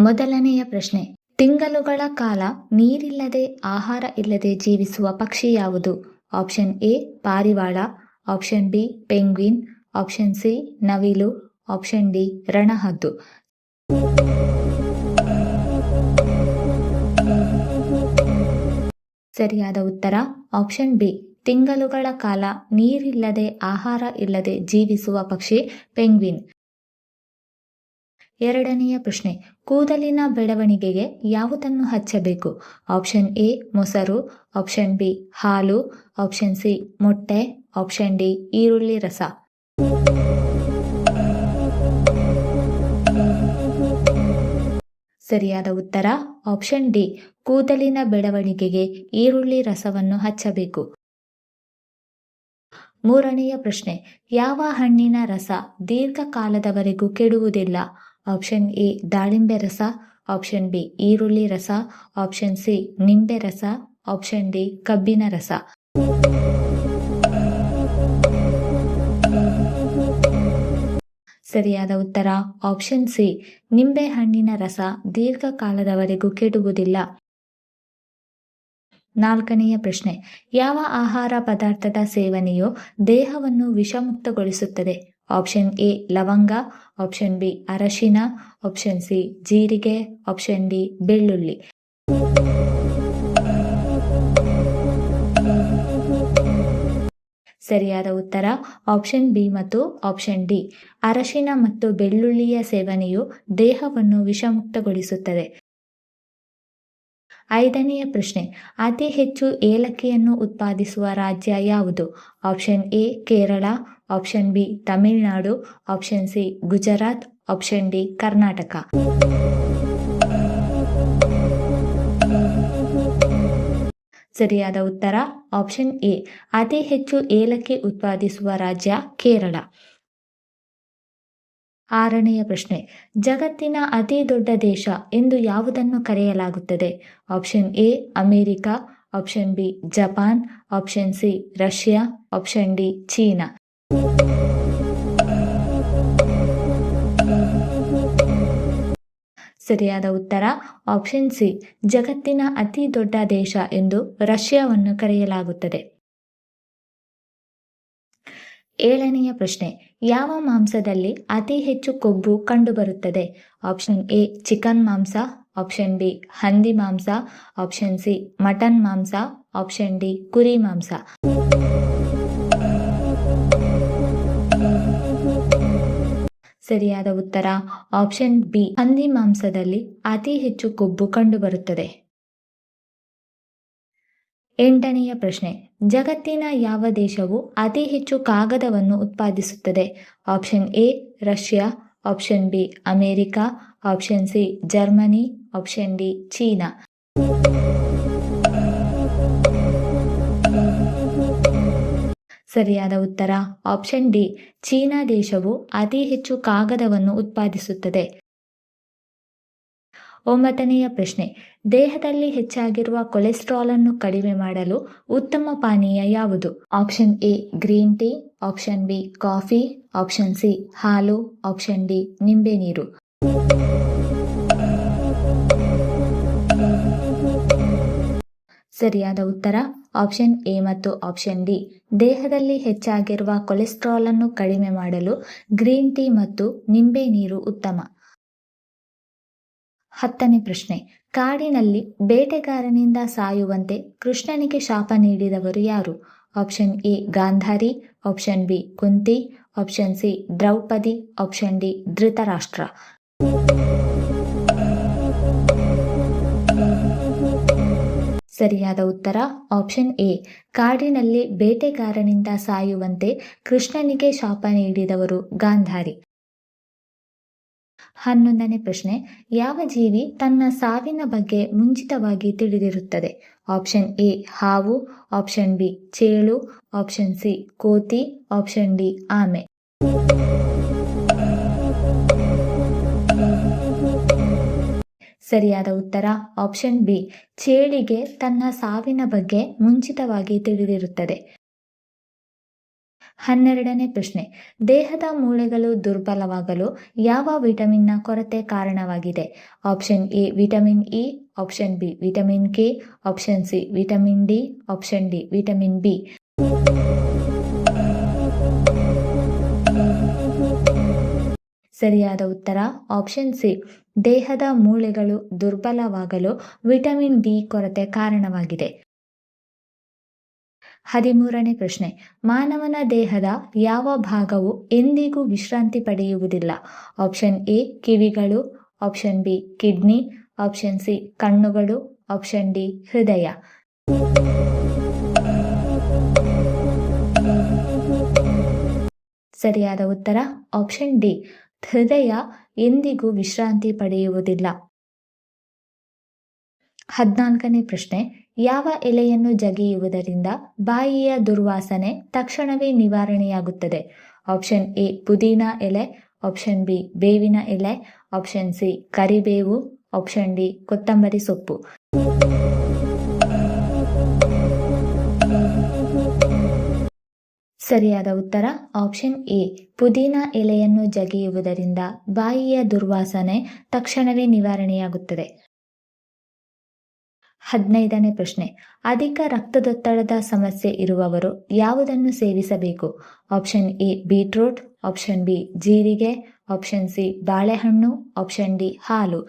ಮೊದಲನೆಯ ಪ್ರಶ್ನೆ. ತಿಂಗಳುಗಳ ಕಾಲ ನೀರಿಲ್ಲದೆ ಆಹಾರ ಇಲ್ಲದೆ ಜೀವಿಸುವ ಪಕ್ಷಿ ಯಾವುದು? ಆಪ್ಷನ್ ಎ ಪಾರಿವಾಳ, option B penguin, option C ನವಿಲು, ಆಪ್ಷನ್ ಡಿ ರಣಹದ್ದು. ಸರಿಯಾದ ಉತ್ತರ ಆಪ್ಷನ್ ಬಿ. ತಿಂಗಳುಗಳ ಕಾಲ ನೀರಿಲ್ಲದೆ ಆಹಾರ ಇಲ್ಲದೆ ಜೀವಿಸುವ ಪಕ್ಷಿ ಪೆಂಗ್ವಿನ್. ಎರಡನೆಯ ಪ್ರಶ್ನೆ. ಕೂದಲಿನ ಬೆಳವಣಿಗೆಗೆ ಯಾವುದನ್ನು ಹಚ್ಚಬೇಕು? ಆಪ್ಷನ್ ಎ ಮೊಸರು, ಆಪ್ಷನ್ ಬಿ ಹಾಲು, ಆಪ್ಷನ್ ಸಿ ಮೊಟ್ಟೆ, ಆಪ್ಷನ್ ಡಿ ಈರುಳ್ಳಿ ರಸ. ಸರಿಯಾದ ಉತ್ತರ ಆಪ್ಷನ್ ಡಿ. ಕೂದಲಿನ ಬೆಳವಣಿಗೆಗೆ ಈರುಳ್ಳಿ ರಸವನ್ನು ಹಚ್ಚಬೇಕು. ಮೂರನೆಯ ಪ್ರಶ್ನೆ. ಯಾವ ಹಣ್ಣಿನ ರಸ ದೀರ್ಘಕಾಲದವರೆಗೂ ಕೆಡುವುದಿಲ್ಲ? ಆಪ್ಷನ್ ಎ ದಾಳಿಂಬೆ ರಸ, ಆಪ್ಷನ್ ಬಿ ಈರುಳ್ಳಿ ರಸ, ಆಪ್ಷನ್ ಸಿ ನಿಂಬೆ ರಸ, ಆಪ್ಷನ್ ಡಿ ಕಬ್ಬಿನ ರಸ. ಸರಿಯಾದ ಉತ್ತರ ಆಪ್ಷನ್ ಸಿ. ನಿಂಬೆ ಹಣ್ಣಿನ ರಸ ದೀರ್ಘಕಾಲದವರೆಗೂ ಕೆಡುವುದಿಲ್ಲ. ನಾಲ್ಕನೆಯ ಪ್ರಶ್ನೆ. ಯಾವ ಆಹಾರ ಪದಾರ್ಥದ ಸೇವನೆಯು ದೇಹವನ್ನು ವಿಷಮುಕ್ತಗೊಳಿಸುತ್ತದೆ? ಆಪ್ಷನ್ ಎ ಲವಂಗ, ಆಪ್ಷನ್ ಬಿ ಅರಶಿನ, ಆಪ್ಷನ್ ಸಿ ಜೀರಿಗೆ, ಆಪ್ಷನ್ ಡಿ ಬೆಳ್ಳುಳ್ಳಿ. ಸರಿಯಾದ ಉತ್ತರ ಆಪ್ಷನ್ ಬಿ ಮತ್ತು ಆಪ್ಷನ್ ಡಿ. ಅರಶಿನ ಮತ್ತು ಬೆಳ್ಳುಳ್ಳಿಯ ಸೇವನೆಯು ದೇಹವನ್ನು ವಿಷಮುಕ್ತಗೊಳಿಸುತ್ತದೆ. ಐದನೆಯ ಪ್ರಶ್ನೆ. ಅತಿ ಹೆಚ್ಚು ಏಲಕ್ಕಿಯನ್ನು ಉತ್ಪಾದಿಸುವ ರಾಜ್ಯ ಯಾವುದು? Option A Kerala, option B Tamil Nadu, option C Gujarat, option D Karnataka. ಸರಿಯಾದ ಉತ್ತರ ಆಪ್ಷನ್ ಎ. ಅತಿ ಹೆಚ್ಚು ಏಲಕ್ಕಿ ಉತ್ಪಾದಿಸುವ ರಾಜ್ಯ ಕೇರಳ. ಆರನೆಯ ಪ್ರಶ್ನೆ. ಜಗತ್ತಿನ ಅತಿ ದೊಡ್ಡ ದೇಶ ಎಂದು ಯಾವುದನ್ನು ಕರೆಯಲಾಗುತ್ತದೆ? Option A America, option B Japan, option C Russia, option D China. ಸರಿಯಾದ ಉತ್ತರ ಆಪ್ಷನ್ ಸಿ. ಜಗತ್ತಿನ ಅತಿ ದೊಡ್ಡ ದೇಶ ಎಂದು ರಷ್ಯಾವನ್ನು ಕರೆಯಲಾಗುತ್ತದೆ. ಏಳನೆಯ ಪ್ರಶ್ನೆ. ಯಾವ ಮಾಂಸದಲ್ಲಿ ಅತಿ ಹೆಚ್ಚು ಕೊಬ್ಬು ಕಂಡುಬರುತ್ತದೆ? ಆಪ್ಷನ್ ಎ ಚಿಕನ್ ಮಾಂಸ, ಆಪ್ಷನ್ ಬಿ ಹಂದಿ ಮಾಂಸ, ಆಪ್ಷನ್ ಸಿ ಮಟನ್ ಮಾಂಸ, ಆಪ್ಷನ್ ಡಿ ಕುರಿ ಮಾಂಸ. ಸರಿಯಾದ ಉತ್ತರ ಆಪ್ಷನ್ ಬಿ. ಹಂದಿ ಮಾಂಸದಲ್ಲಿ ಅತಿ ಹೆಚ್ಚು ಕೊಬ್ಬು ಕಂಡುಬರುತ್ತದೆ. ಎಂಟನೆಯ ಪ್ರಶ್ನೆ. ಜಗತ್ತಿನ ಯಾವ ದೇಶವು ಅತಿ ಹೆಚ್ಚು ಕಾಗದವನ್ನು ಉತ್ಪಾದಿಸುತ್ತದೆ? Option A Russia, option B America, option C Germany, option D China. ಸರಿಯಾದ ಉತ್ತರ ಆಪ್ಷನ್ ಡಿ. ಚೀನಾ ದೇಶವು ಅತಿ ಹೆಚ್ಚು ಕಾಗದವನ್ನು ಉತ್ಪಾದಿಸುತ್ತದೆ. ಒಂಬತ್ತನೆಯ ಪ್ರಶ್ನೆ. ದೇಹದಲ್ಲಿ ಹೆಚ್ಚಾಗಿರುವ ಕೊಲೆಸ್ಟ್ರಾಲ್ ಅನ್ನು ಕಡಿಮೆ ಮಾಡಲು ಉತ್ತಮ ಪಾನೀಯ ಯಾವುದು? Option A green tea, option B coffee, option C ಹಾಲು, ಆಪ್ಷನ್ ಡಿ ನಿಂಬೆ ನೀರು. ಸರಿಯಾದ ಉತ್ತರ ಆಪ್ಷನ್ ಎ ಮತ್ತು ಆಪ್ಷನ್ ಡಿ. ದೇಹದಲ್ಲಿ ಹೆಚ್ಚಾಗಿರುವ ಕೊಲೆಸ್ಟ್ರಾಲ್ ಅನ್ನು ಕಡಿಮೆ ಮಾಡಲು ಗ್ರೀನ್ ಟೀ ಮತ್ತು ನಿಂಬೆ ನೀರು ಉತ್ತಮ. ಹತ್ತನೇ ಪ್ರಶ್ನೆ. ಕಾಡಿನಲ್ಲಿ ಬೇಟೆಗಾರನಿಂದ ಸಾಯುವಂತೆ ಕೃಷ್ಣನಿಗೆ ಶಾಪ ನೀಡಿದವರು ಯಾರು? Option A Gandhari, option B Kunti, option C Draupadi, option D Dhritarashtra. ಸರಿಯಾದ ಉತ್ತರ ಆಪ್ಷನ್ ಎ. ಕಾಡಿನಲ್ಲಿ ಬೇಟೆಗಾರನಿಂದ ಸಾಯುವಂತೆ ಕೃಷ್ಣನಿಗೆ ಶಾಪ ನೀಡಿದವರು ಗಾಂಧಾರಿ. 11ನೇ ಪ್ರಶ್ನೆ. ಯಾವ ಜೀವಿ ತನ್ನ ಸಾವಿನ ಬಗ್ಗೆ ಮುಂಚಿತವಾಗಿ ತಿಳಿದಿರುತ್ತದೆ? ಆಪ್ಷನ್ ಎ ಹಾವು, ಆಪ್ಷನ್ ಬಿ ಚೇಳು, ಆಪ್ಷನ್ ಸಿ ಕೋತಿ, ಆಪ್ಷನ್ ಡಿ ಆಮೆ. ಸರಿಯಾದ ಉತ್ತರ ಆಪ್ಷನ್ ಬಿ. ಚೇಳಿಗೆ ತನ್ನ ಸಾವಿನ ಬಗ್ಗೆ ಮುಂಚಿತವಾಗಿ ತಿಳಿದಿರುತ್ತದೆ. 12ನೇ ಪ್ರಶ್ನೆ, ದೇಹದ ಮೂಳೆಗಳು ದುರ್ಬಲವಾಗಲು ಯಾವ ವಿಟಮಿನ್ನ ಕೊರತೆ ಕಾರಣವಾಗಿದೆ? Option A vitamin E, option B vitamin K, option C vitamin D, option D vitamin B. ಸರಿಯಾದ ಉತ್ತರ ಆಪ್ಷನ್ ಸಿ, ದೇಹದ ಮೂಳೆಗಳು ದುರ್ಬಲವಾಗಲು ವಿಟಮಿನ್ ಡಿ ಕೊರತೆ ಕಾರಣವಾಗಿದೆ. 13ನೇ ಪ್ರಶ್ನೆ, ಮಾನವನ ದೇಹದ ಯಾವ ಭಾಗವು ಎಂದಿಗೂ ವಿಶ್ರಾಂತಿ ಪಡೆಯುವುದಿಲ್ಲ? ಆಪ್ಷನ್ ಎ ಕಿವಿಗಳು, option B kidney, option C ಕಣ್ಣುಗಳು, ಆಪ್ಷನ್ ಡಿ ಹೃದಯ. ಸರಿಯಾದ ಉತ್ತರ ಆಪ್ಷನ್ ಡಿ, ಹೃದಯ ಎಂದಿಗೂ ವಿಶ್ರಾಂತಿ ಪಡೆಯುವುದಿಲ್ಲ. 14ನೇ ಪ್ರಶ್ನೆ, ಯಾವ ಎಲೆಯನ್ನು ಜಗಿಯುವುದರಿಂದ ಬಾಯಿಯ ದುರ್ವಾಸನೆ ತಕ್ಷಣವೇ ನಿವಾರಣೆಯಾಗುತ್ತದೆ? ಆಪ್ಷನ್ ಎ ಪುದೀನಾ ಎಲೆ, ಆಪ್ಷನ್ ಬಿ ಬೇವಿನ ಎಲೆ, ಆಪ್ಷನ್ ಸಿ ಕರಿಬೇವು, ಆಪ್ಷನ್ ಡಿ ಕೊತ್ತಂಬರಿ ಸೊಪ್ಪು. ಸರಿಯಾದ ಉತ್ತರ ಆಪ್ಷನ್ ಎ, ಪುದೀನಾ ಎಲೆಯನ್ನು ಜಗಿಯುವುದರಿಂದ ಬಾಯಿಯ ದುರ್ವಾಸನೆ ತಕ್ಷಣವೇ ನಿವಾರಣೆಯಾಗುತ್ತದೆ. 15ನೇ ಪ್ರಶ್ನೆ, ಅಧಿಕ ರಕ್ತದೊತ್ತಡದ ಸಮಸ್ಯೆ ಇರುವವರು ಯಾವುದನ್ನು ಸೇವಿಸಬೇಕು? Option A beetroot, option B ಜೀರಿಗೆ, ಆಪ್ಷನ್ ಸಿ ಬಾಳೆಹಣ್ಣು, ಆಪ್ಷನ್ ಡಿ ಹಾಲು.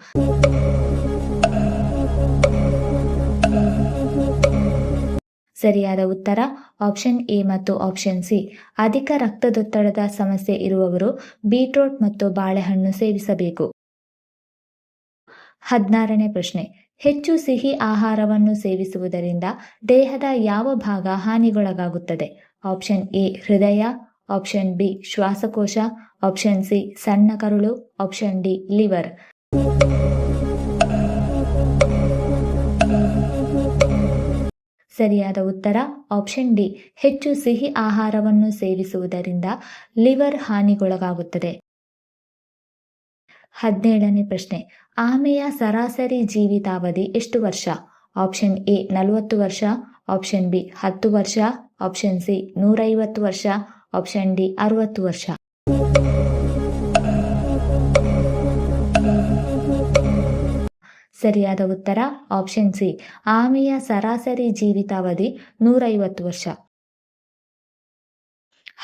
ಸರಿಯಾದ ಉತ್ತರ ಆಪ್ಷನ್ ಎ ಮತ್ತು ಆಪ್ಷನ್ ಸಿ. ಅಧಿಕ ರಕ್ತದೊತ್ತಡದ ಸಮಸ್ಯೆ ಇರುವವರು ಬೀಟ್ರೂಟ್ ಮತ್ತು ಬಾಳೆಹಣ್ಣು ಸೇವಿಸಬೇಕು. 16ನೇ ಪ್ರಶ್ನೆ, ಹೆಚ್ಚು ಸಿಹಿ ಆಹಾರವನ್ನು ಸೇವಿಸುವುದರಿಂದ ದೇಹದ ಯಾವ ಭಾಗ ಹಾನಿಗೊಳಗಾಗುತ್ತದೆ? ಆಪ್ಷನ್ ಎ ಹೃದಯ, ಆಪ್ಷನ್ ಬಿ ಶ್ವಾಸಕೋಶ, ಆಪ್ಷನ್ ಸಿ ಸಣ್ಣ ಕರುಳು, ಆಪ್ಷನ್ ಡಿ ಲಿವರ್. ಸರಿಯಾದ ಉತ್ತರ ಆಪ್ಷನ್ ಡಿ, ಹೆಚ್ಚು ಸಿಹಿ ಆಹಾರವನ್ನು ಸೇವಿಸುವುದರಿಂದ ಲಿವರ್ ಹಾನಿಗೊಳಗಾಗುತ್ತದೆ. 17ನೇ ಪ್ರಶ್ನೆ, ಆಮೆಯ ಸರಾಸರಿ ಜೀವಿತಾವಧಿ ಎಷ್ಟು ವರ್ಷ? ಆಪ್ಷನ್ ಎ 40 ವರ್ಷ, ಆಪ್ಷನ್ ಬಿ 10 ವರ್ಷ, ಆಪ್ಷನ್ ಸಿ 150 ವರ್ಷ, ಆಪ್ಷನ್ ಡಿ 60 ವರ್ಷ. ಸರಿಯಾದ ಉತ್ತರ ಆಪ್ಷನ್ ಸಿ, ಆಮೆಯ ಸರಾಸರಿ ಜೀವಿತಾವಧಿ 150 ವರ್ಷ.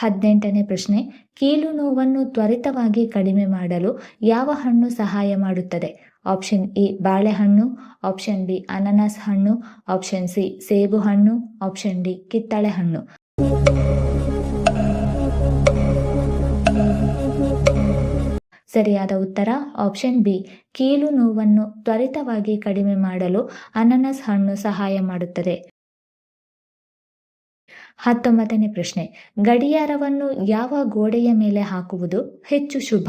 18ನೇ ಪ್ರಶ್ನೆ, ಕೀಲು ನೋವನ್ನು ತ್ವರಿತವಾಗಿ ಕಡಿಮೆ ಮಾಡಲು ಯಾವ ಹಣ್ಣು ಸಹಾಯ ಮಾಡುತ್ತದೆ? ಆಪ್ಷನ್ ಎ ಬಾಳೆಹಣ್ಣು, ಆಪ್ಷನ್ ಬಿ ಅನಾನಸ್ ಹಣ್ಣು, ಆಪ್ಷನ್ ಸಿ ಸೇಬು ಹಣ್ಣು, ಆಪ್ಷನ್ ಡಿ ಕಿತ್ತಳೆ ಹಣ್ಣು. ಸರಿಯಾದ ಉತ್ತರ ಆಪ್ಷನ್ ಬಿ, ಕೀಲು ನೋವನ್ನು ತ್ವರಿತವಾಗಿ ಕಡಿಮೆ ಮಾಡಲು ಅನಾನಸ್ ಹಣ್ಣು ಸಹಾಯ ಮಾಡುತ್ತದೆ. 19ನೇ ಪ್ರಶ್ನೆ, ಗಡಿಯಾರವನ್ನು ಯಾವ ಗೋಡೆಯ ಮೇಲೆ ಹಾಕುವುದು ಹೆಚ್ಚು ಶುಭ?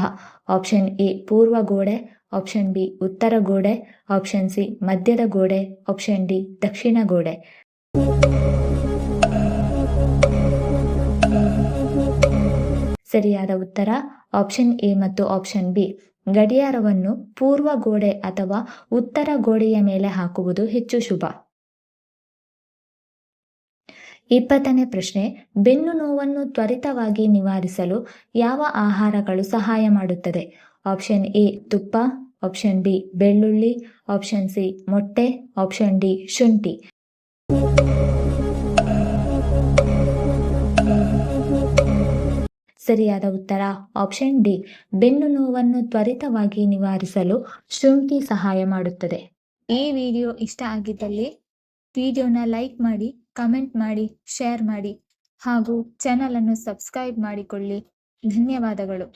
ಆಪ್ಷನ್ ಎ ಪೂರ್ವ ಗೋಡೆ, ಆಪ್ಷನ್ ಬಿ ಉತ್ತರ ಗೋಡೆ, ಆಪ್ಷನ್ ಸಿ ಮಧ್ಯದ ಗೋಡೆ, ಆಪ್ಷನ್ ಡಿ ದಕ್ಷಿಣ ಗೋಡೆ. ಸರಿಯಾದ ಉತ್ತರ ಆಪ್ಷನ್ ಎ ಮತ್ತು ಆಪ್ಷನ್ ಬಿ. ಗಡಿಯಾರವನ್ನು ಪೂರ್ವ ಗೋಡೆ ಅಥವಾ ಉತ್ತರ ಗೋಡೆಯ ಮೇಲೆ ಹಾಕುವುದು ಹೆಚ್ಚು ಶುಭ. 20ನೇ ಪ್ರಶ್ನೆ, ಬೆನ್ನು ನೋವನ್ನು ತ್ವರಿತವಾಗಿ ನಿವಾರಿಸಲು ಯಾವ ಆಹಾರಗಳು ಸಹಾಯ ಮಾಡುತ್ತದೆ? ಆಪ್ಷನ್ ಎ ತುಪ್ಪ, ಆಪ್ಷನ್ ಬಿ ಬೆಳ್ಳುಳ್ಳಿ, ಆಪ್ಷನ್ ಸಿ ಮೊಟ್ಟೆ, ಆಪ್ಷನ್ ಡಿ ಶುಂಠಿ. ಸರಿಯಾದ ಉತ್ತರ ಆಪ್ಷನ್ ಡಿ, ಬೆನ್ನು ನೋವನ್ನು ತ್ವರಿತವಾಗಿ ನಿವಾರಿಸಲು ಶುಂಠಿ ಸಹಾಯ ಮಾಡುತ್ತದೆ. ಈ ವಿಡಿಯೋ ಇಷ್ಟ ಆಗಿದ್ದಲ್ಲಿ ವಿಡಿಯೋನ ಲೈಕ್ ಮಾಡಿ, ಕಮೆಂಟ್ ಮಾಡಿ, ಶೇರ್ ಮಾಡಿ ಹಾಗೂ ಚಾನಲ್ ಅನ್ನು ಸಬ್ಸ್ಕ್ರೈಬ್ ಮಾಡಿಕೊಳ್ಳಿ. ಧನ್ಯವಾದಗಳು.